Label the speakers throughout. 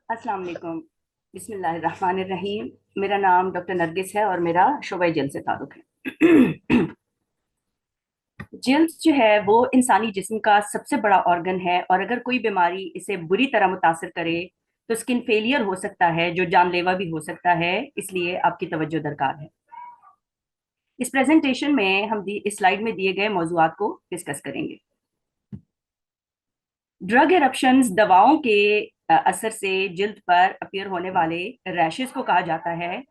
Speaker 1: अस्सलाम वालेकुम। बिस्मिल्लाहिर्रहमानिर्रहीम। मेरा नाम डॉक्टर नरगिस है और मेरा शोबा जल्द से ताल्लुक है। जल्द जो है वो इंसानी जिस्म का सबसे बड़ा ऑर्गन है और अगर कोई बीमारी इसे बुरी तरह मुतासिर करे तो स्किन फेलियर हो सकता है जो जानलेवा भी हो सकता है, इसलिए आपकी तवज्जो दरकार है। इस प्रेजेंटेशन में हम इस स्लाइड में दिए गए मौजूआत को डिस्कस करेंगे। ड्रग एरप्शंस दवाओं के असर से जिल्द पर अपीयर होने वाले रैशेस को कहा जाता है।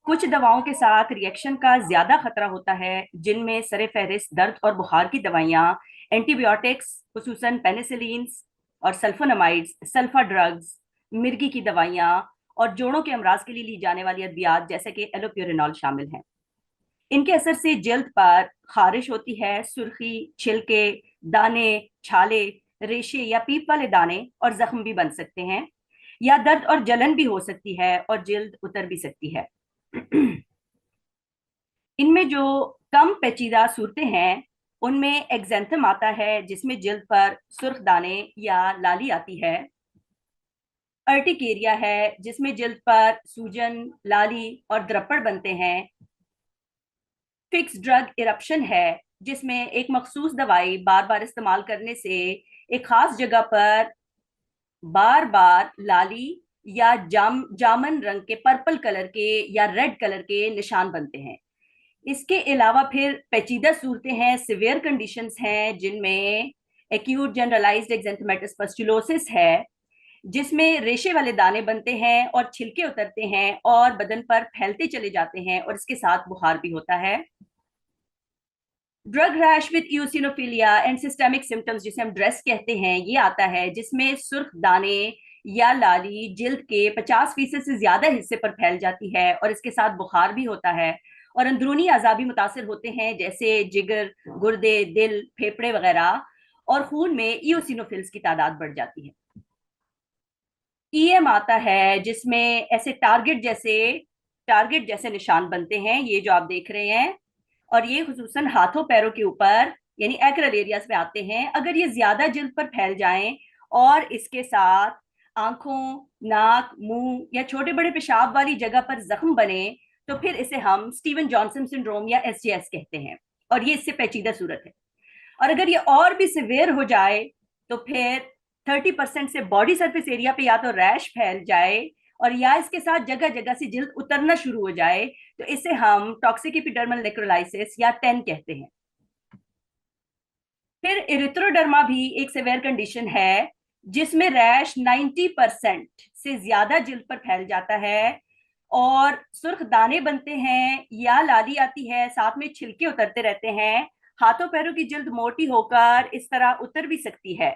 Speaker 1: कुछ दवाओं के साथ रिएक्शन का ज्यादा खतरा होता है, जिनमें सरे फहरिस्त दर्द और बुखार की दवाइयाँ, एंटीबायोटिक्स खुसूसन पेनिसिलिन्स और सल्फोनामाइड्स, सल्फा ड्रग्स, मिर्गी की दवाइयाँ और जोड़ों के अमराज के लिए ली जाने वाली अद्वियात जैसे कि एलोप्यूरिनॉल शामिल हैं। इनके असर से जल्द पर खारिश होती है, सुर्खी, छिलके, दाने, छाले, रेशे या पीप वाले दाने और जख्म भी बन सकते हैं, या दर्द और जलन भी हो सकती है और जल्द उतर भी सकती है। इनमें जो कम पेचीदा सूरतें हैं उनमें एक्जेंथम आता है, जिसमें जल्द पर सुर्ख दाने या लाली आती है। अर्टिकेरिया है, जिसमें जल्द पर सूजन, लाली और द्रपड़ बनते हैं। फिक्स ड्रग इरप्शन है, जिसमें एक मखसूस दवाई बार बार इस्तेमाल करने से एक खास जगह पर बार बार लाली या जामन रंग के, पर्पल कलर के या रेड कलर के निशान बनते हैं। इसके अलावा फिर पेचीदा सूरतें हैं, सिवियर कंडीशंस हैं, जिनमें एक्यूट जनरलाइज्ड एक्जेंथेमेटस पस्टुलोसिस है, जिसमें रेशे वाले दाने बनते हैं और छिलके उतरते हैं और बदन पर फैलते चले जाते हैं और इसके साथ बुखार भी होता है। Drug rash with eosinophilia and systemic symptoms, जिसे हम ड्रेस कहते हैं, ये आता है जिसमें सुर्ख दाने या लाली जिल्द के 50% से ज्यादा हिस्से पर फैल जाती है और इसके साथ बुखार भी होता है और अंदरूनी अज़ा भी मुतासिर होते हैं, जैसे जिगर, गुर्दे, दिल, फेफड़े वगैरह, और खून में ईओसिनोफिल्स की तादाद बढ़ जाती है। ईएम आता है जिसमें ऐसे टारगेट जैसे निशान बनते हैं, ये जो आप देख रहे हैं, और ये खुसूसन हाथों पैरों के ऊपर यानी एक्रल एरियाज में आते हैं। अगर ये ज्यादा जिल्द पर फैल जाएं और इसके साथ आंखों, नाक, मुंह या छोटे बड़े पेशाब वाली जगह पर जख्म बने तो फिर इसे हम स्टीवन जॉनसन सिंड्रोम या एसजीएस कहते हैं और ये इससे पेचीदा सूरत है। और अगर ये और भी सिवियर हो जाए तो फिर 30% से बॉडी सरफेस एरिया पे या तो रैश फैल जाए और या इसके साथ जगह जगह से जिल्द उतरना शुरू हो जाए, तो इसे हम टॉक्सिक एपिडर्मल नेक्रोलाइसिस या टेन कहते हैं। फिर इरिथ्रोडर्मा भी एक सिवियर कंडीशन है जिसमें रैश 90% से ज्यादा जिल्द पर फैल जाता है और सुर्ख दाने बनते हैं या लाली आती है, साथ में छिलके उतरते रहते हैं। हाथों पैरों की जिल्द मोटी होकर इस तरह उतर भी सकती है।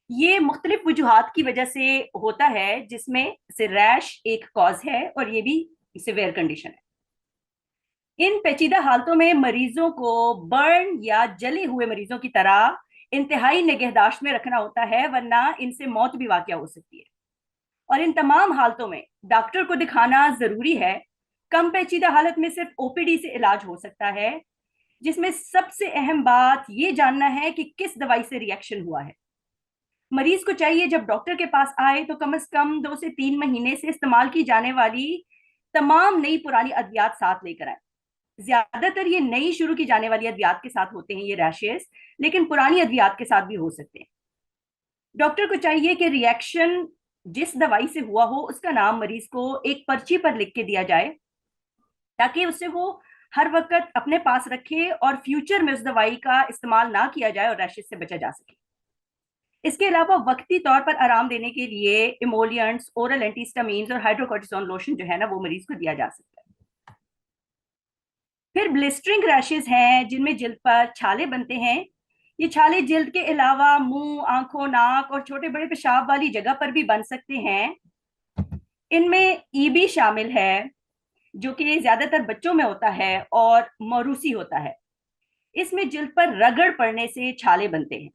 Speaker 1: ये मुख्तलिफ वजूहात की वजह से होता है, जिसमें से रैश एक कॉज है और ये भी सिवियर कंडीशन है। इन पेचीदा हालतों में मरीजों को बर्न या जले हुए मरीजों की तरह इंतहाई निगहदाश्त में रखना होता है, वरना इनसे मौत भी वाकया हो सकती है। और इन तमाम हालतों में डॉक्टर को दिखाना जरूरी है। कम पेचीदा हालत में सिर्फ ओपीडी से इलाज हो सकता है, जिसमें सबसे अहम बात ये जानना है कि किस दवाई से रिएक्शन हुआ है। मरीज को चाहिए जब डॉक्टर के पास आए तो कम से कम 2 से 3 महीने से इस्तेमाल की जाने वाली तमाम नई पुरानी अद्वियात साथ लेकर आए। ज्यादातर ये नई शुरू की जाने वाली अद्वियात के साथ होते हैं ये रैशेस, लेकिन पुरानी अद्वियात के साथ भी हो सकते हैं। डॉक्टर को चाहिए कि रिएक्शन जिस दवाई से हुआ हो उसका नाम मरीज को एक पर्ची पर लिख के दिया जाए, ताकि उससे वो हर वक्त अपने पास रखे और फ्यूचर में उस दवाई का इस्तेमाल ना किया जाए और रैशेस से बचा जा सके। इसके अलावा वक्ती तौर पर आराम देने के लिए इमोलियंट्स, ओरल एंटीस्टामीन्स और हाइड्रोकोर्टिसोन लोशन जो है ना, वो मरीज को दिया जा सकता है। फिर ब्लिस्टरिंग रैशेज हैं जिनमें जिल्द पर छाले बनते हैं। ये छाले जिल्द के अलावा मुंह, आंखों, नाक और छोटे बड़े पेशाब वाली जगह पर भी बन सकते हैं। इनमें ईबी शामिल है जो कि ज्यादातर बच्चों में होता है और मरूसी होता है। इसमें जिल्द पर रगड़ पड़ने से छाले बनते हैं।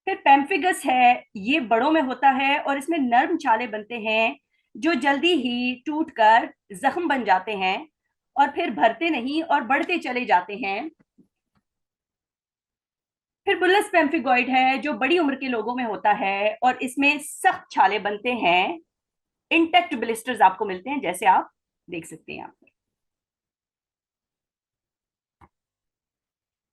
Speaker 1: फिर पेम्फिगस है, ये बड़ों में होता है और इसमें नर्म छाले बनते हैं जो जल्दी ही टूटकर जख्म बन जाते हैं और फिर भरते नहीं और बढ़ते चले जाते हैं। फिर बुलस पेम्फिगोइड है जो बड़ी उम्र के लोगों में होता है और इसमें सख्त छाले बनते हैं, इंटेक्ट ब्लिस्टर्स आपको मिलते हैं जैसे आप देख सकते हैं यहाँ पर।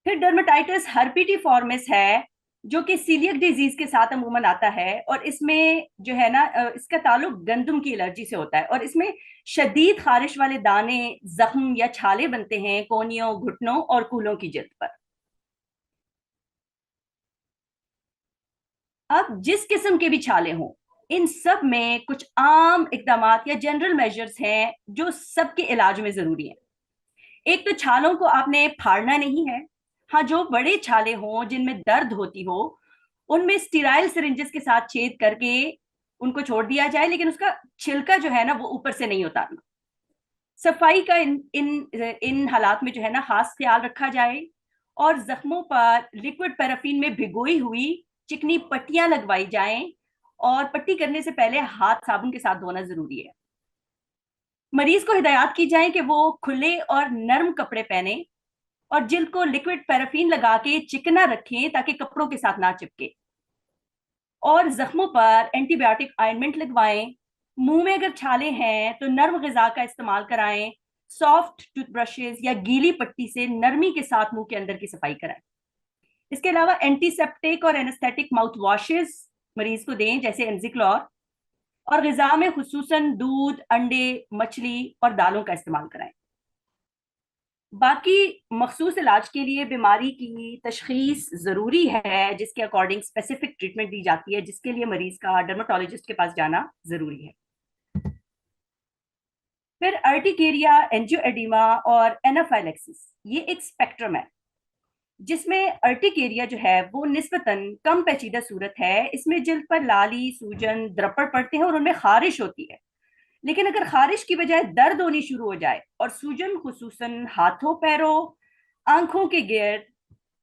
Speaker 1: फिर डर्मेटाइटिस हर्पिटिफॉर्मिस है जो कि सीलियक डिजीज के साथ अमूमन आता है, और इसमें जो है ना इसका ताल्लुक गंदम की एलर्जी से होता है, और इसमें शदीद खारिश वाले दाने, जख्म या छाले बनते हैं कोहनियों, घुटनों और कूलों की जिल्द पर। अब जिस किस्म के भी छाले हों, इन सब में कुछ आम इकदाम या जनरल मेजर्स हैं जो सबके इलाज में जरूरी हैं। एक तो छालों को आपने फाड़ना नहीं है। हाँ, जो बड़े छाले हों जिनमें दर्द होती हो, उनमें स्टीराइल सिरिंजेस के साथ छेद करके उनको छोड़ दिया जाए, लेकिन उसका छिलका जो है ना वो ऊपर से नहीं उतारना। सफाई का इन इन इन हालात में जो है ना खास ख्याल रखा जाए, और जख्मों पर लिक्विड पैराफिन में भिगोई हुई चिकनी पट्टियां लगवाई जाएं, और पट्टी करने से पहले हाथ साबुन के साथ धोना जरूरी है। मरीज को हिदायत की जाए कि वो खुले और नर्म कपड़े पहने और जिल्द को लिक्विड पैराफिन लगा के चिकना रखें ताकि कपड़ों के साथ ना चिपके, और जख्मों पर एंटीबायोटिक ऑइंटमेंट लगवाएं। मुंह में अगर छाले हैं तो नर्म ग़िज़ा का इस्तेमाल कराएं। सॉफ्ट टूथब्रशेस या गीली पट्टी से नरमी के साथ मुंह के अंदर की सफाई कराएं। इसके अलावा एंटीसेप्टिक और एनेस्थेटिक माउथ वॉशेस मरीज को दें जैसे एनजिक्लोर, और ग़िज़ा में खुसूसन दूध, अंडे, मछली और दालों का इस्तेमाल कराएं। बाकी मखसूस इलाज के लिए बीमारी की तशखीस ज़रूरी है जिसके अकॉर्डिंग स्पेसिफिक ट्रीटमेंट दी जाती है, जिसके लिए मरीज का डर्माटोलॉजिस्ट के पास जाना ज़रूरी है। फिर अर्टिकेरिया, एंजियोएडिमा और एनाफाइलेक्सिस, ये एक स्पेक्ट्रम है जिसमें अर्टिकेरिया जो है वो निस्बतन कम पेचीदा सूरत है। इसमें जिल्द पर लाली, सूजन, द्रपड़ पड़ते हैं और उनमें खारिश होती है। लेकिन अगर खारिश की बजाय दर्द होनी शुरू हो जाए और सूजन खुसूसन हाथों, पैरों, आंखों के गिर्द,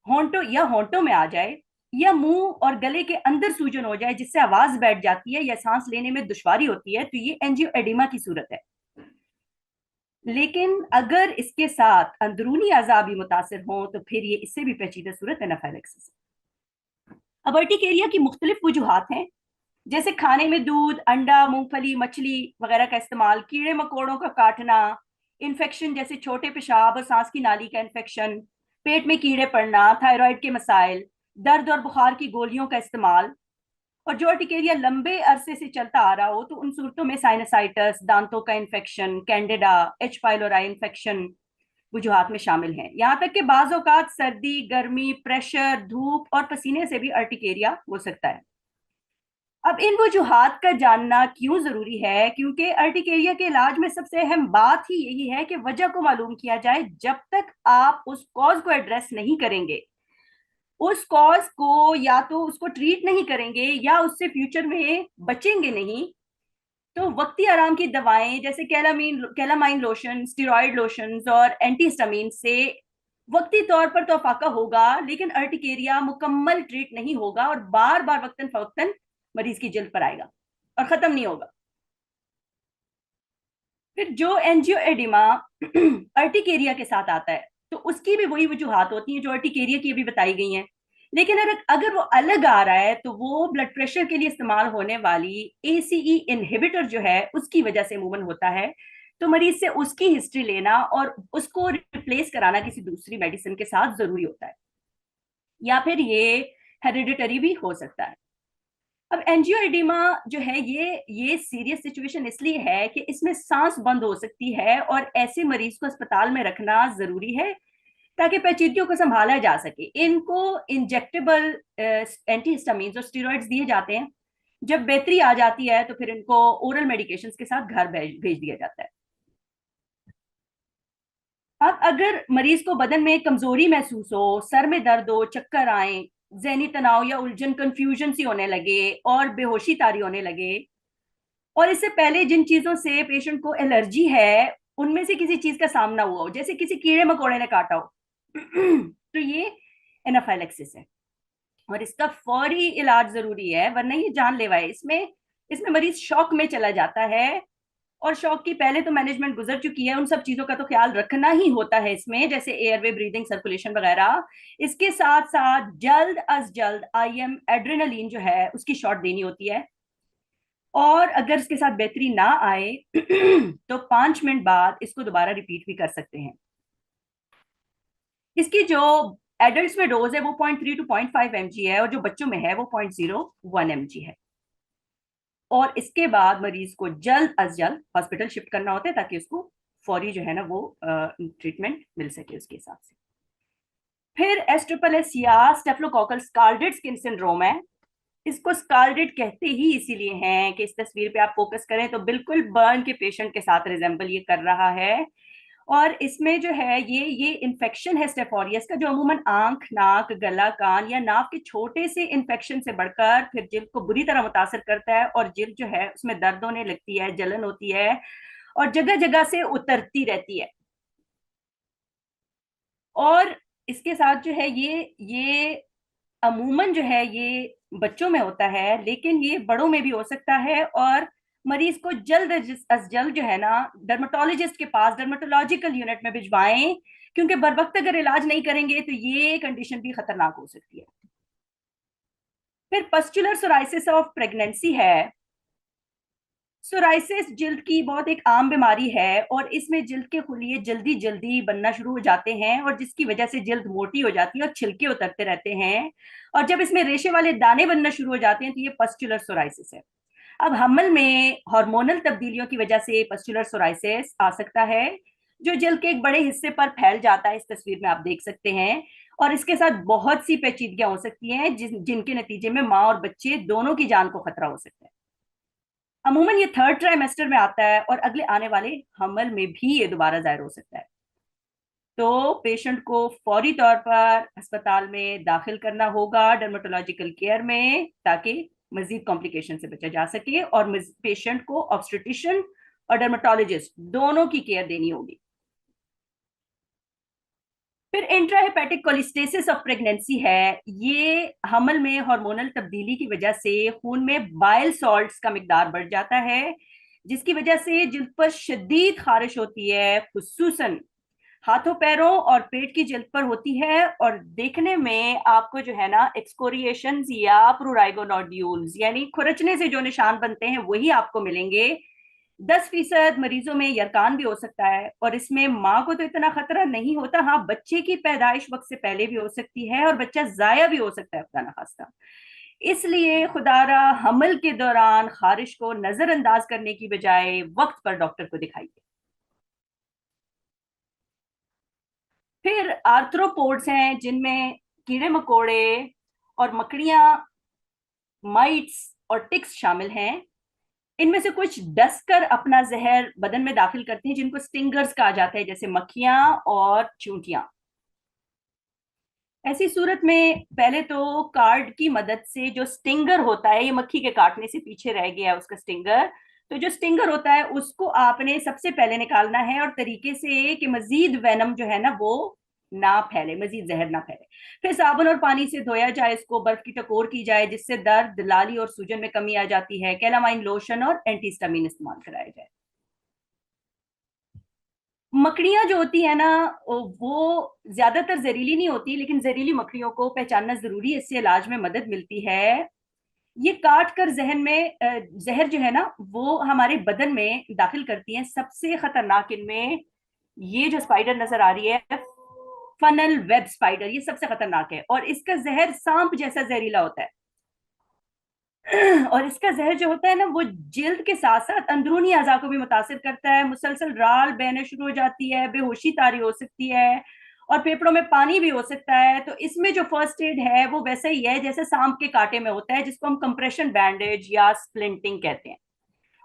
Speaker 1: होंठों में आ जाए, या मुंह और गले के अंदर सूजन हो जाए जिससे आवाज बैठ जाती है या सांस लेने में दुश्वारी होती है, तो ये एंजियोएडिमा की सूरत है। लेकिन अगर इसके साथ अंदरूनी अज़ा भी मुतासिर हों तो फिर ये इससे भी पेचीदा सूरत एनाफाइलेक्सिस। अब अर्टिकेरिया की मुख्तलिफ वजूहात हैं, जैसे खाने में दूध, अंडा, मूंगफली, मछली वगैरह का इस्तेमाल, कीड़े मकोड़ों का काटना, इन्फेक्शन जैसे छोटे पेशाब और सांस की नाली का इन्फेक्शन, पेट में कीड़े पड़ना, थायराइड के मसाइल, दर्द और बुखार की गोलियों का इस्तेमाल। और जो अर्टिकेरिया लंबे अरसे से चलता आ रहा हो तो उन सूरतों में साइनसाइटिस, दांतों का infection, candida, H pylori infection वजूहात में शामिल हैं। यहाँ तक कि बाज़ औक़ात सर्दी, गर्मी, प्रेशर, धूप और पसीने से भी अर्टिकेरिया हो सकता है। अब इन वजूहात का जानना क्यों जरूरी है? क्योंकि अर्टिकेरिया के इलाज में सबसे अहम बात ही यही है कि वजह को मालूम किया जाए। जब तक आप उस कॉज को एड्रेस नहीं करेंगे, उस कॉज को या तो उसको ट्रीट नहीं करेंगे या उससे फ्यूचर में बचेंगे नहीं, तो वक्ती आराम की दवाएं जैसे कैलामाइन लोशन, स्टेरॉयड लोशन और एंटीहिस्टामिन से वक्ती तौर पर तो फाका होगा, लेकिन अर्टिकेरिया मुकम्मल ट्रीट नहीं होगा और बार बार वक्तन फवक्तन मरीज की जल्द पर आएगा और खत्म नहीं होगा। फिर जो एंजियोएडिमा अर्टिकेरिया के साथ आता है तो उसकी भी वही वजूहात होती हैं जो अर्टिकेरिया की अभी बताई गई हैं। लेकिन अगर वो अलग आ रहा है तो वो ब्लड प्रेशर के लिए इस्तेमाल होने वाली एसीई इनहिबिटर जो है उसकी वजह से अमूमन होता है। तो मरीज से उसकी हिस्ट्री लेना और उसको रिप्लेस कराना किसी दूसरी मेडिसिन के साथ जरूरी होता है, या फिर ये हेरिडिटरी भी हो सकता है। अब एंजियोएडिमा जो है ये सीरियस सिचुएशन इसलिए है कि इसमें सांस बंद हो सकती है और ऐसे मरीज को अस्पताल में रखना जरूरी है ताकि पेचीदगियों को संभाला जा सके। इनको इंजेक्टेबल एंटीहिस्टामिन्स और स्टेरॉइड्स दिए जाते हैं। जब बेहतरी आ जाती है तो फिर इनको ओरल मेडिकेशंस के साथ घर भेज दिया जाता है। अब अगर मरीज को बदन में कमजोरी महसूस हो, सर में दर्द हो, चक्कर आए, जहनी तनाव या उलझन, कंफ्यूजन सी होने लगे और बेहोशी तारी होने लगे, और इससे पहले जिन चीजों से पेशेंट को एलर्जी है उनमें से किसी चीज का सामना हुआ हो, जैसे किसी कीड़े मकोड़े ने काटा हो, तो ये एनाफाइलेक्सिस है और इसका फौरी इलाज जरूरी है, वरना ये जानलेवा है। इसमें इसमें मरीज शॉक में चला जाता है और शॉक की पहले तो मैनेजमेंट गुजर चुकी है, उन सब चीजों का तो ख्याल रखना ही होता है इसमें, जैसे एयरवे, ब्रीदिंग, सर्कुलेशन वगैरह। इसके साथ साथ जल्द अज जल्द आईएम एड्रेनलिन जो है उसकी शॉट देनी होती है। और अगर इसके साथ बेहतरी ना आए तो 5 मिनट बाद इसको दोबारा रिपीट भी कर सकते हैं। इसकी जो एडल्ट्स में डोज है वो 0.3 to 0.5 mg है, और जो बच्चों में है वो 0.01 mg है। और इसके बाद मरीज को जल्द अज जल्द हॉस्पिटल शिफ्ट करना होता है ताकि उसको फौरी जो है ना वो ट्रीटमेंट मिल सके उसके हिसाब से। फिर एस या स्टेफलोकोकल स्कार्डेड स्किन सिंड्रोम है। इसको स्कार्डेड कहते ही इसीलिए हैं कि इस तस्वीर पे आप फोकस करें तो बिल्कुल बर्न के पेशेंट के साथ रिजेंबल ये कर रहा है। और इसमें जो है ये इन्फेक्शन है स्टेफोरियस का, जो अमूमन आंख, नाक, गला, कान या नाक के छोटे से इन्फेक्शन से बढ़कर फिर जिल्द को बुरी तरह मुतासर करता है, और जिल्द जो है उसमें दर्द होने लगती है, जलन होती है, और जगह जगह से उतरती रहती है। और इसके साथ जो है ये अमूमन जो है ये बच्चों में होता है, लेकिन ये बड़ों में भी हो सकता है। और मरीज को जल्द अज जल्द जो है ना डर्मेटोलॉजिस्ट के पास, डर्मेटोलॉजिकल यूनिट में भिजवाएं, क्योंकि बर वक्त अगर इलाज नहीं करेंगे तो ये कंडीशन भी खतरनाक हो सकती है। फिर पस्चुलर सोराइसिस ऑफ प्रेगनेंसी है। सोराइसिस जिल्द की बहुत एक आम बीमारी है, और इसमें जिल्द के खुलिये जल्दी जल्दी बनना शुरू हो जाते हैं, और जिसकी वजह से जिल्द मोटी हो जाती है और छिलके उतरते रहते हैं। और जब इसमें रेशे वाले दाने बनना शुरू हो जाते हैं तो ये पस्चुलर सोराइसिस है। अब हमल में हार्मोनल तब्दीलियों की वजह से पस्चुलर सोराइसिस आ सकता है, जो जिल्द के एक बड़े हिस्से पर फैल जाता है, इस तस्वीर में आप देख सकते हैं। और इसके साथ बहुत सी पेचीदगियां हो सकती हैं जिनके नतीजे में माँ और बच्चे दोनों की जान को खतरा हो सकता है। अमूमन ये थर्ड ट्राइमेस्टर में आता है, और अगले आने वाले हमल में भी ये दोबारा जाहिर हो सकता है। तो पेशेंट को फौरी तौर पर अस्पताल में दाखिल करना होगा डर्मेटोलॉजिकल केयर में, ताकि मजीद कॉम्प्लिकेशन से बचा जा सके, और पेशेंट को ऑब्स्टेट्रिशियन और डर्मेटोलॉजिस्ट दोनों की केयर देनी होगी। फिर इंट्राहेपेटिक कोलिस्टेसिस ऑफ प्रेगनेंसी है। ये हमल में हार्मोनल तब्दीली की वजह से खून में बाइल सॉल्ट्स का मिकदार बढ़ जाता है, जिसकी वजह से जिल्द पर शदीद खारिश होती है, खुसूसन हाथों, पैरों और पेट की जिल्द पर होती है। और देखने में आपको जो है ना एक्सकोरिएशंस या प्रूराइगो नोड्यूल्स यानी खुरचने से जो निशान बनते हैं वही आपको मिलेंगे। 10% मरीजों में यरकान भी हो सकता है, और इसमें माँ को तो इतना खतरा नहीं होता, हाँ बच्चे की पैदाइश वक्त से पहले भी हो सकती है, और बच्चा जाया भी हो सकता है खुदा न खास्ता। इसलिए खुदारा हमल के दौरान खारिश को नजरअंदाज करने की बजाय वक्त पर डॉक्टर को दिखाइए। फिर आर्थ्रोपोड्स हैं, जिनमें कीड़े मकोड़े और मकड़ियां, माइट्स और टिक्स शामिल हैं। इनमें से कुछ डसकर अपना जहर बदन में दाखिल करते हैं, जिनको स्टिंगर्स कहा जाता है, जैसे मक्खियां और चूंटियां। ऐसी सूरत में पहले तो कार्ड की मदद से जो स्टिंगर होता है, ये मक्खी के काटने से पीछे रह गया है उसका स्टिंगर, तो जो स्टिंगर होता है उसको आपने सबसे पहले निकालना है, और तरीके से कि मजीद वेनम जो है ना वो ना फैले, मजीद जहर ना फैले। फिर साबुन और पानी से धोया जाए, इसको बर्फ की टकोर की जाए, जिससे दर्द, लाली और सूजन में कमी आ जाती है। कैलामाइन लोशन और एंटीस्टामिन इस्तेमाल कराया जाए। मकड़ियां जो होती है ना वो ज्यादातर जहरीली नहीं होती, लेकिन जहरीली मकड़ियों को पहचानना जरूरी है, इससे इलाज में मदद मिलती है। ये काट कर जहन में जहर जो है ना वो हमारे बदन में दाखिल करती हैं। सबसे खतरनाक इनमें ये जो स्पाइडर नजर आ रही है, फनल वेब स्पाइडर, ये सबसे खतरनाक है, और इसका जहर सांप जैसा जहरीला होता है। और इसका जहर जो होता है ना वो जिल्द के साथ साथ अंदरूनी अज़ा को भी मुतासिर करता है। मुसलसल राल बहने शुरू हो जाती है, बेहोशी तारी हो सकती है, और फेफड़ों में पानी भी हो सकता है। तो इसमें जो फर्स्ट एड है वो वैसे ही है जैसे सांप के कांटे में होता है, जिसको हम कंप्रेशन बैंडेज या स्प्लिंटिंग कहते हैं।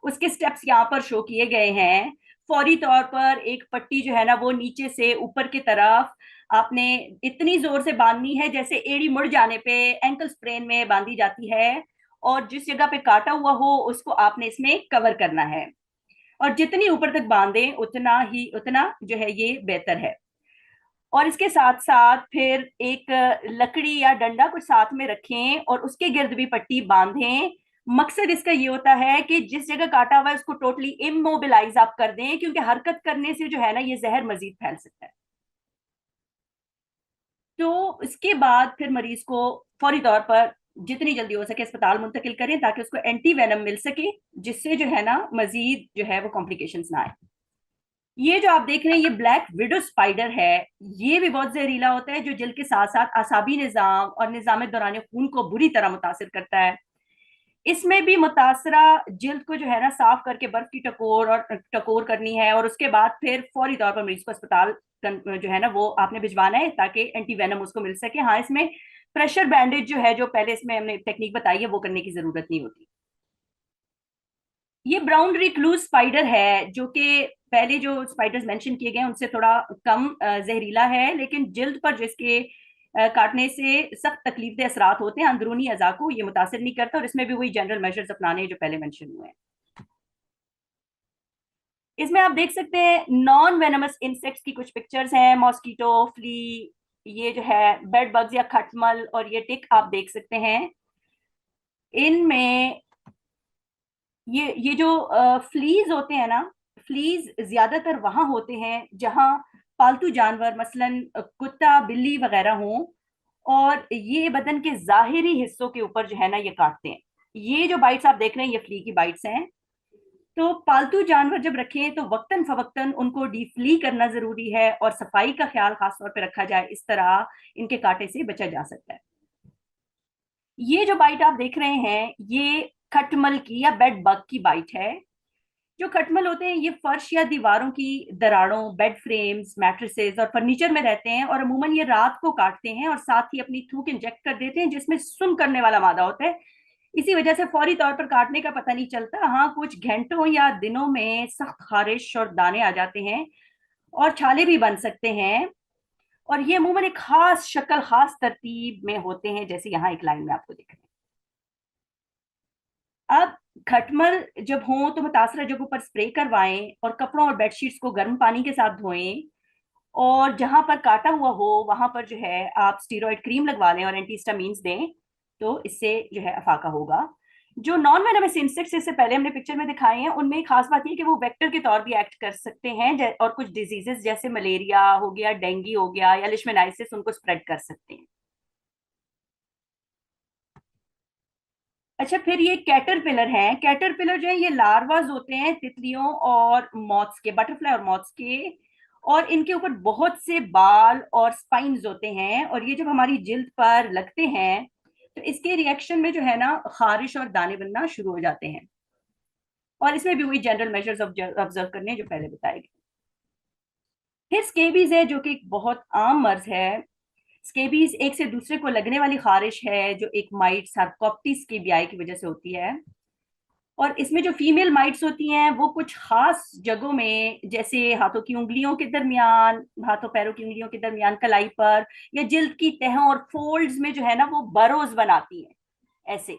Speaker 1: उसके स्टेप्स यहाँ पर शो किए गए हैं। फौरी तौर पर एक पट्टी जो है ना वो नीचे से ऊपर की तरफ आपने इतनी जोर से बांधनी है जैसे एड़ी मुड़ जाने पे एंकल स्प्रेन में बांधी जाती है, और जिस जगह पे काटा हुआ हो उसको आपने इसमें कवर करना है। और जितनी ऊपर तक बांधे उतना जो है ये बेहतर है। और इसके साथ साथ फिर एक लकड़ी या डंडा कुछ साथ में रखें और उसके गिर्द भी पट्टी बांधें, मकसद इसका ये होता है कि जिस जगह काटा हुआ है उसको टोटली इमोबिलाइज आप कर दें, क्योंकि हरकत करने से जो है ना ये जहर मजीद फैल सकता है। तो इसके बाद फिर मरीज को फौरी तौर पर जितनी जल्दी हो सके अस्पताल मुंतकिल करें, ताकि उसको एंटी वेनम मिल सके, जिससे जो है ना मजीद जो है वो कॉम्प्लिकेशंस ना आए। ये जो आप देख रहे हैं ये ब्लैक विडो स्पाइडर है। ये भी बहुत जहरीला होता है, जो जल्द के साथ साथ आसाबी निजाम और निजाम दौरान खून को बुरी तरह मुतासिर करता है। इसमें भी मुतासरा जिल्द को जो है ना साफ करके बर्फ की टकोर करनी है, और उसके बाद फिर फौरी तौर पर मरीज को अस्पताल जो है ना वो आपने भिजवाना है, ताकि एंटी वेनम उसको मिल सके। हाँ, इसमें प्रेशर बैंडेज जो है, जो पहले इसमें हमने टेक्निक बताई है, वो करने की जरूरत नहीं होती। ये ब्राउन रिक्लूज स्पाइडर है, जो कि पहले जो स्पाइडर्स मेंशन किए गए उनसे थोड़ा कम जहरीला है, लेकिन जिल्द पर जिसके काटने से सख्त तकलीफदेह असरात होते हैं, अंदरूनी अज़ा को ये मुतासिर नहीं करता, और इसमें भी वही जनरल मेजर्स अपनाने हैं जो पहले मेंशन हुए हैं। इसमें आप देख सकते हैं नॉन वेनमस इंसेक्ट्स की कुछ पिक्चर्स हैं, मॉस्किटो, फ्ली, ये जो है बेड बग्स या खटमल, और ये टिक आप देख सकते हैं। इनमें ये जो फ्लीज होते हैं ना, फ्लीज ज्यादातर वहां होते हैं जहां पालतू जानवर मसलन कुत्ता बिल्ली वगैरह हों, और ये बदन के जाहिरी हिस्सों के ऊपर जो है ना ये काटते हैं। ये जो बाइट्स आप देख रहे हैं ये फ्ली की बाइट्स हैं। तो पालतू जानवर जब रखें तो वक्तन फवक्तन उनको डीफ्ली करना जरूरी है, और सफाई का ख्याल खास तौर पर रखा जाए, इस तरह इनके कांटे से बचा जा सकता है। ये जो बाइट आप देख रहे हैं ये खटमल की या बेड बग की बाइट है। जो खटमल होते हैं ये फर्श या दीवारों की दरारों, बेड फ्रेम्स, मैट्रेसेस और फर्नीचर में रहते हैं, और अमूमन ये रात को काटते हैं और साथ ही अपनी थूक इंजेक्ट कर देते हैं, जिसमें सुन्न करने वाला मादा होता है। इसी वजह से फौरी तौर पर काटने का पता नहीं चलता। हाँ, कुछ घंटों या दिनों में सख्त खारिश और दाने आ जाते हैं, और छाले भी बन सकते हैं। और ये अमूमन एक खास शक्ल, खास तरतीब में होते हैं, जैसे यहाँ एक लाइन में आपको दिख रहे हैं। अब खटमल जब हो तो मुतासरा जगहों पर स्प्रे करवाएं, और कपड़ों और बेडशीट्स को गर्म पानी के साथ धोएं, और जहां पर काटा हुआ हो वहां पर जो है आप स्टीरॉयड क्रीम लगवा लें और एंटीहिस्टामिन्स दें, तो इससे जो है अफाका होगा। जो नॉन वेनमस इंसेक्ट्स इससे पहले हमने पिक्चर में दिखाए हैं, उनमें एक खास बात यह कि वो वेक्टर के तौर भी एक्ट कर सकते हैं, और कुछ डिजीजेस जैसे मलेरिया हो गया, डेंगू हो गया, या लिशमैनाइसिस उनको स्प्रेड कर सकते हैं। अच्छा, फिर ये कैटरपिलर हैं। कैटरपिलर जो है ये लार्वाज होते हैं तितलियों और मॉथ्स के, बटरफ्लाई और मॉथ्स के, और इनके ऊपर बहुत से बाल और स्पाइन्स होते हैं, और ये जब हमारी जिल्द पर लगते हैं तो इसके रिएक्शन में जो है ना खारिश और दाने बनना शुरू हो जाते हैं, और इसमें भी वही जनरल मेजर्स ऑब्जर्व करने हैं जो पहले बताए गए। फिर स्केबीज है, जो कि एक बहुत आम मर्ज है। स्केबीज एक से दूसरे को लगने वाली खारिश है, जो एक माइट सार्कोप्टी स्केबियाई की वजह से होती है। और इसमें जो फीमेल माइट्स होती हैं वो कुछ खास जगहों में, जैसे हाथों की उंगलियों के दरमियान, हाथों पैरों की उंगलियों के दरमियान, कलाई पर, या जिल्द की तहों और फोल्ड्स में जो है ना वो बरोज बनाती हैं ऐसे।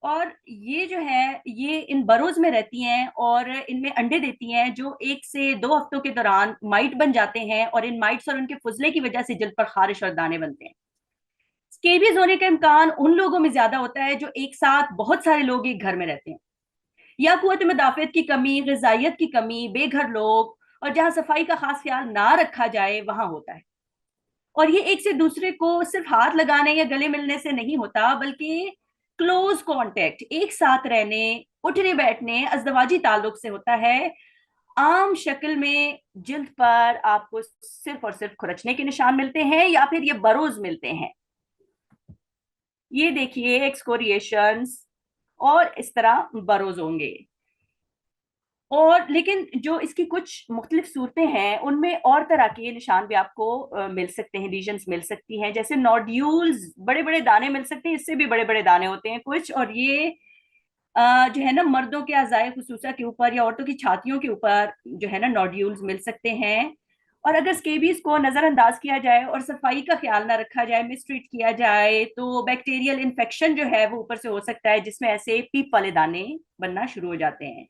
Speaker 1: और ये जो है ये इन बरोज में रहती हैं और इनमें अंडे देती हैं, जो 1 से 2 हफ्तों के दौरान माइट बन जाते हैं, और इन माइट्स और उनके फुजले की वजह से जिल्द पर खारिश और दाने बनते हैं। स्केबीज होने का इम्कान उन लोगों में ज्यादा होता है जो एक साथ बहुत सारे लोग एक घर में रहते हैं, या कुव्वत मुदाफियत की कमी, ग़िज़ाइयत की कमी, बेघर लोग, और जहां सफाई का खास ख्याल ना रखा जाए वहां होता है। और ये एक से दूसरे को सिर्फ हाथ लगाने या गले मिलने से नहीं होता, बल्कि क्लोज कांटेक्ट, एक साथ रहने, उठने बैठने, अज़दवाजी ताल्लुक से होता है। आम शक्ल में जिल्द पर आपको सिर्फ और सिर्फ खुरचने के निशान मिलते हैं, या फिर ये बरोज मिलते हैं। ये देखिए एक्सकोरिएशंस, और इस तरह बरोज होंगे। और लेकिन जो इसकी कुछ मुख्तलिफ सूरतें हैं उनमें और तरह के निशान भी आपको मिल सकते हैं, लीजन्स मिल सकती हैं, जैसे नोड्यूल्स, बड़े बड़े दाने मिल सकते हैं, इससे भी बड़े बड़े दाने होते हैं कुछ। और ये जो है ना मर्दों के अज़ाए खुसूसा के ऊपर या औरतों की छातियों के ऊपर जो है ना नोड्यूल्स मिल सकते हैं। और अगर स्केबीज को नजरअंदाज किया जाए और सफाई का ख्याल ना रखा जाए, मिसट्रीट किया जाए, तो बैक्टीरियल इन्फेक्शन जो है वो ऊपर से हो सकता है, जिसमें ऐसे पीप वाले दाने बनना शुरू हो जाते हैं।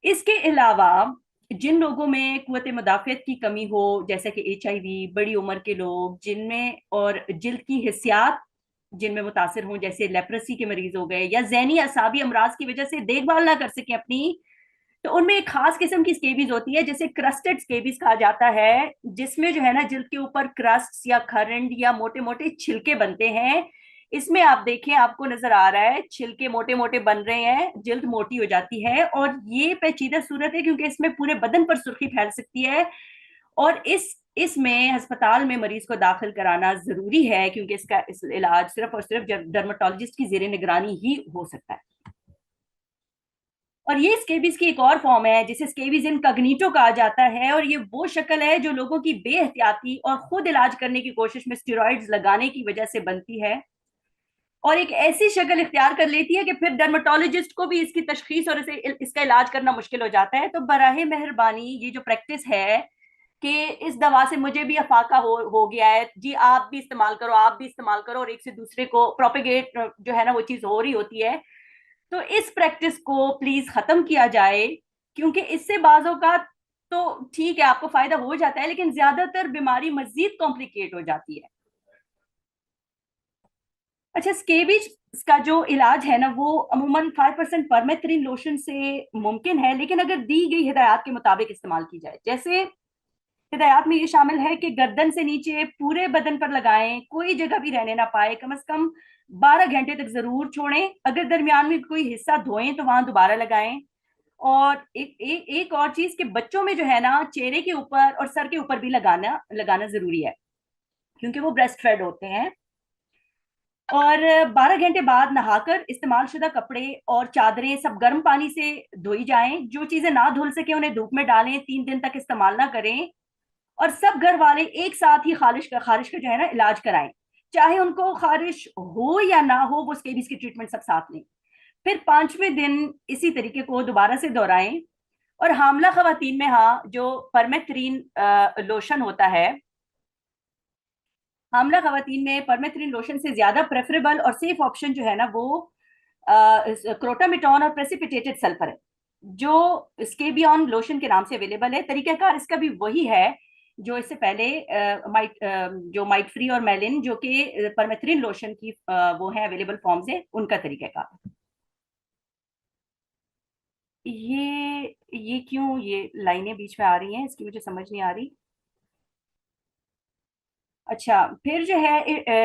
Speaker 1: इसके अलावा जिन लोगों में कुव्वत मुदाफ़ियत की कमी हो, जैसे कि HIV, बड़ी उम्र के लोग जिनमें, और जिल्द की हिस्सियात जिनमें मुतासिर हों, जैसे लेप्रेसी के मरीज हो गए, या ज़हनी असाबी अमराज की वजह से देखभाल ना कर सके अपनी, तो उनमें एक खास किस्म की स्केबीज होती है जिसे क्रस्टेड स्केबीज कहा जाता है, जिसमें जो है ना जिल्द के ऊपर क्रस्ट या खरंड या मोटे मोटे छिलके बनते हैं। इसमें आप देखें, आपको नजर आ रहा है छिलके मोटे मोटे बन रहे हैं, जिल्द मोटी हो जाती है, और ये पेचीदा सूरत है क्योंकि इसमें पूरे बदन पर सुर्खी फैल सकती है। और इसमें अस्पताल में मरीज को दाखिल कराना जरूरी है, क्योंकि इस इलाज सिर्फ और सिर्फ डर्माटोलॉजिस्ट की जेर निगरानी ही हो सकता है। और ये स्केबीज की एक और फॉर्म है जिसे स्केबीज इनकॉग्निटो कहा जाता है, और ये वो शक्ल है जो लोगों की बेहतियाती और खुद इलाज करने की कोशिश में स्टेरॉइड्स लगाने की वजह से बनती है, और एक ऐसी शक्ल इख्तियार कर लेती है कि फिर डर्मेटोलॉजिस्ट को भी इसकी तशखीस और इसका इलाज करना मुश्किल हो जाता है। तो बराहे मेहरबानी ये जो प्रैक्टिस है कि इस दवा से मुझे भी अफाका हो गया है जी, आप भी इस्तेमाल करो, आप भी इस्तेमाल करो, और एक से दूसरे को प्रोपेगेट जो है ना वो चीज हो रही होती है, तो इस प्रैक्टिस को प्लीज खत्म किया जाए, क्योंकि इससे बाजों का तो ठीक है आपको फायदा हो जाता है, लेकिन ज्यादातर बीमारी मजीद कॉम्प्लिकेट हो जाती है। अच्छा, स्केबीज का जो इलाज है ना वो अमूमन 5% परमेथ्रिन लोशन से मुमकिन है, लेकिन अगर दी गई हिदायत के मुताबिक इस्तेमाल की जाए। जैसे हिदायत में ये शामिल है कि गर्दन से नीचे पूरे बदन पर लगाएं, कोई जगह भी रहने ना पाए, कम से कम 12 घंटे तक जरूर छोड़ें, अगर दरमियान में कोई हिस्सा धोएं तो वहां दोबारा लगाएं। और एक और चीज कि बच्चों में जो है ना चेहरे के ऊपर और सर के ऊपर भी लगाना लगाना जरूरी है, क्योंकि वो ब्रेस्ट फेड होते हैं। और 12 घंटे बाद नहाकर इस्तेमाल शुदा कपड़े और चादरें सब गर्म पानी से धोई जाएं, जो चीजें ना धुल सके उन्हें धूप में डालें, 3 दिन तक इस्तेमाल ना करें। और सब घर वाले एक साथ ही खारिश का जो है ना इलाज कराएं, चाहे उनको खारिश हो या ना हो, वो स्केबीज की ट्रीटमेंट सब साथ लें। फिर 5वें दिन इसी तरीके को दोबारा से दोहराएं। और हामला खवातीन में, हाँ, जो परमेथ्रीन लोशन होता है, हामला खवातीन में परमेथ्रिन लोशन से ज्यादा प्रेफरेबल और सेफ ऑप्शन जो है ना वो क्रोटामिटॉन और प्रेसिपिटेटेड सल्फर है, जो स्केबियन लोशन के नाम से अवेलेबल है। तरीकाकार इसका भी वही है जो इससे पहले जो माइट फ्री और मेलिन, जो कि परमेथ्रिन लोशन की वो है अवेलेबल फॉर्म्स है, उनका तरीकाकार। ये क्यों ये लाइनें बीच में आ रही हैं, इसकी मुझे समझ नहीं आ रही। अच्छा, फिर जो है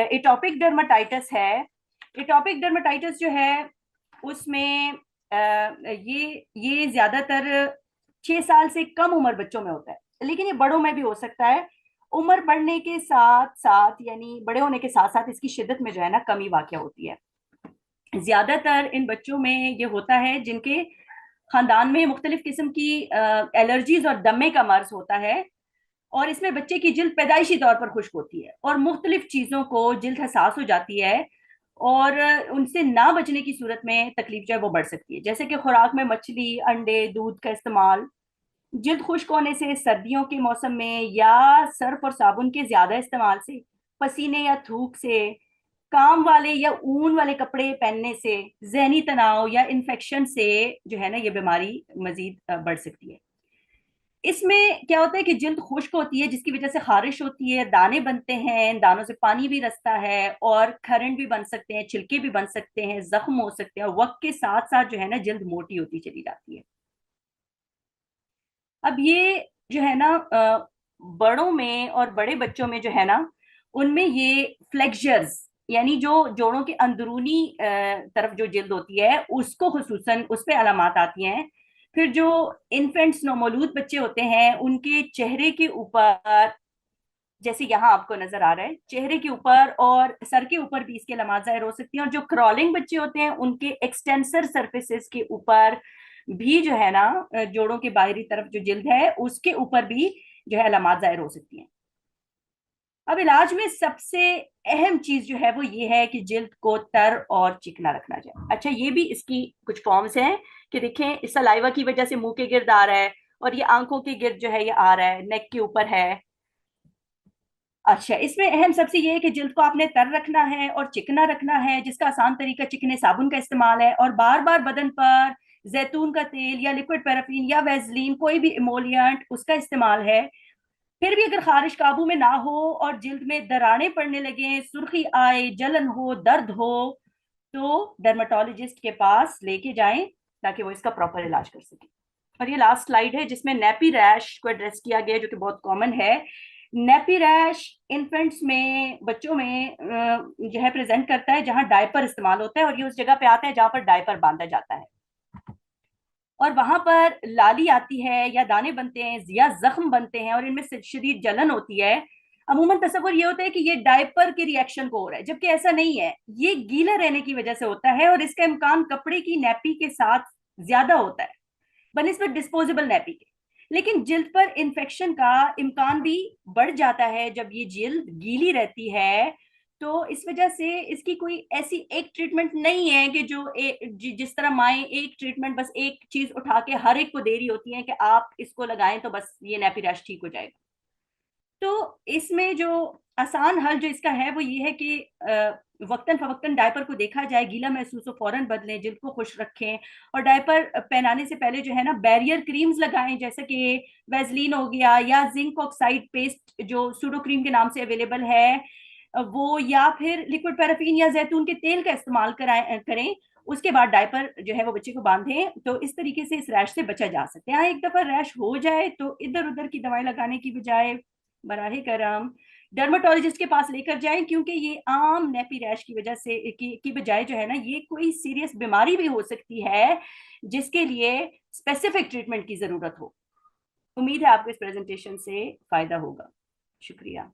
Speaker 1: एटॉपिक डर्माटाइटिस है। एटॉपिक डर्माटाइटिस जो है उसमें ये ज्यादातर 6 साल से कम उम्र बच्चों में होता है, लेकिन ये बड़ों में भी हो सकता है। उम्र बढ़ने के साथ साथ, यानी बड़े होने के साथ साथ, इसकी शिद्दत में जो है ना कमी वाक़या होती है। ज्यादातर इन बच्चों में ये होता है जिनके खानदान में मुख्तलिफ किस्म की एलर्जीज और दमे का मर्ज होता है, और इसमें बच्चे की जिल्द पैदाइशी तौर पर खुश्क होती है और मुख्तलिफ चीजों को जिल्द हसास हो जाती है, और उनसे ना बचने की सूरत में तकलीफ जो है वो बढ़ सकती है, जैसे कि खुराक में मछली, अंडे, दूध का इस्तेमाल, जिल्द खुश्क होने से, सर्दियों के मौसम में, या सर्फ और साबुन के ज्यादा इस्तेमाल से, पसीने या थूक से, काम वाले या ऊन वाले कपड़े पहनने से, जहनी तनाव या इन्फेक्शन से जो है ना ये बीमारी मजीद बढ़ सकती है। इसमें क्या होता है कि जिल्द खुश्क होती है, जिसकी वजह से खारिश होती है, दाने बनते हैं, दानों से पानी भी रसता है, और खरंड भी बन सकते हैं, छिलके भी बन सकते हैं, जख्म हो सकते हैं, और वक्त के साथ साथ जो है ना जिल्द मोटी होती चली जाती है। अब ये जो है ना बड़ों में और बड़े बच्चों में जो है ना उनमें ये फ्लेक्सर्स, यानी जो जोड़ों के अंदरूनी तरफ जो जिल्द होती है उसको खुसूसन उस पे अलामात आती हैं। फिर जो इन्फेंट्स, नौमौलूद बच्चे होते हैं, उनके चेहरे के ऊपर, जैसे यहाँ आपको नजर आ रहा है, चेहरे के ऊपर और सर के ऊपर भी इसके अलामात जाहिर हो सकती हैं। और जो क्रॉलिंग बच्चे होते हैं उनके एक्सटेंसर सरफेसेस के ऊपर भी जो है ना जोड़ों के बाहरी तरफ जो जिल्द है उसके ऊपर भी जो है अलामात जाहिर हो सकती हैं। अब इलाज में सबसे अहम चीज जो है वो ये है कि जिल्द को तर और चिकना रखना जाए। अच्छा, ये भी इसकी कुछ फॉर्म्स हैं कि देखें, इस सलाइवा की वजह से मुंह के गिर्द आ रहा है, और ये आंखों के गिर्द जो है ये आ रहा है, नेक के ऊपर है। अच्छा, इसमें अहम सबसे ये है कि जिल्द को आपने तर रखना है और चिकना रखना है, जिसका आसान तरीका चिकने साबुन का इस्तेमाल है, और बार बार बदन पर जैतून का तेल या लिक्विड पैराफिन या वैसलीन, कोई भी इमोलियंट, उसका इस्तेमाल है। फिर भी अगर खारिश काबू में ना हो और जिल्द में दरारें पड़ने लगे, सुर्खी आए, जलन हो, दर्द हो, तो डर्मेटोलॉजिस्ट के पास लेके जाएं ताकि वो इसका प्रॉपर इलाज कर सके। और ये लास्ट स्लाइड है जिसमें नेपी रैश को एड्रेस किया गया है, जो कि बहुत कॉमन है। नेपी रैश इन्फेंट्स में, बच्चों में जो है प्रेजेंट करता है जहां डायपर इस्तेमाल होता है, और ये उस जगह पे आता है जहां पर डायपर बांधा जाता है, और वहां पर लाली आती है या दाने बनते हैं या जख्म बनते हैं और इनमें शदीद जलन होती है। अमूमन तस्वुर ये होता है कि ये डायपर के रिएक्शन को हो रहा है, जबकि ऐसा नहीं है। ये गीला रहने की वजह से होता है और इसका इम्कान कपड़े की नैपी के साथ ज्यादा होता है बनिस्बत डिस्पोजेबल नैपी के। लेकिन जिल्द पर इन्फेक्शन का इम्कान भी बढ़ जाता है जब ये जिल्द गीली रहती है। तो इस वजह से इसकी कोई ऐसी एक ट्रीटमेंट नहीं है कि जो जिस तरह माएँ एक ट्रीटमेंट बस एक चीज उठा के हर एक को दे रही होती है कि आप इसको लगाएं तो बस ये नैपी रैश ठीक हो जाएगा। तो इसमें जो आसान हल जो इसका है वो ये है कि वक्तन फवक्तन डायपर को देखा जाए, गीला महसूस हो फौरन बदलें, जिल्द को खुश रखें, और डायपर पहनाने से पहले जो है ना बैरियर क्रीम्स लगाएं, जैसे कि वैसलीन हो गया या जिंक ऑक्साइड पेस्ट जो सूडो क्रीम के नाम से अवेलेबल है वो, या फिर लिक्विड पैराफिन या जैतून के तेल का इस्तेमाल करें। उसके बाद डायपर जो है वो बच्चे को बांधें। तो इस तरीके से इस रैश से बचा जा सकता है। हाँ, एक दफा रैश हो जाए तो इधर उधर की दवाई लगाने की बजाय बराहे करम डर्माटोलॉजिस्ट के पास लेकर जाएं, क्योंकि ये आम नेपी रैश की वजह से की बजाय जो है ना ये कोई सीरियस बीमारी भी हो सकती है जिसके लिए स्पेसिफिक ट्रीटमेंट की जरूरत हो। उम्मीद है आपको इस प्रेजेंटेशन से फायदा होगा। शुक्रिया।